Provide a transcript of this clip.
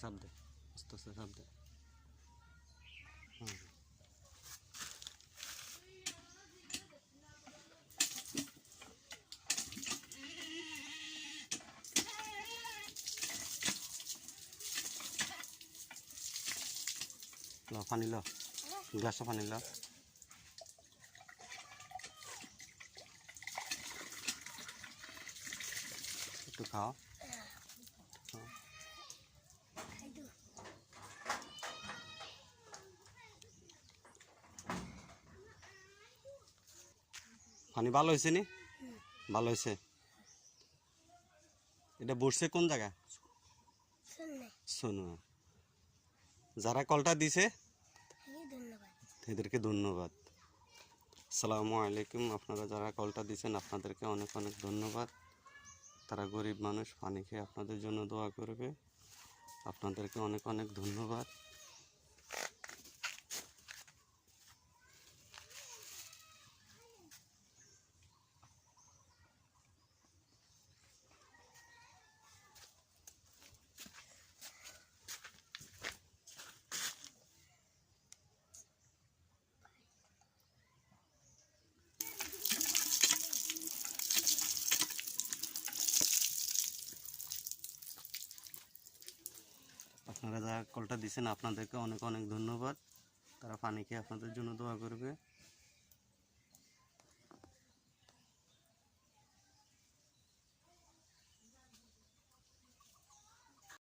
চাপ দে, আস্তে আস্তে চাপ দে। ল পানি ল, গ্লাসে পানি ল। একটু খাও। পানি ভালো হয়েছে নি? ভালো হয়েছে। এটা বসছে কোন জায়গা? শোনো, যারা কলটা দিছে এদেরকে ধন্যবাদ। আসসালামু আলাইকুম। আপনারা যারা কলটা দিয়েছেন আপনাদেরকে অনেক অনেক ধন্যবাদ। তারা গরিব মানুষ, পানি খেয়ে আপনাদের জন্য দোয়া করবে। আপনাদেরকে অনেক অনেক ধন্যবাদ। আপনারা যারা কলটা দিয়েছেন আপনাদেরকে অনেক অনেক ধন্যবাদ। তারা পানি খেয়ে আপনাদের জন্য দোয়া করবে।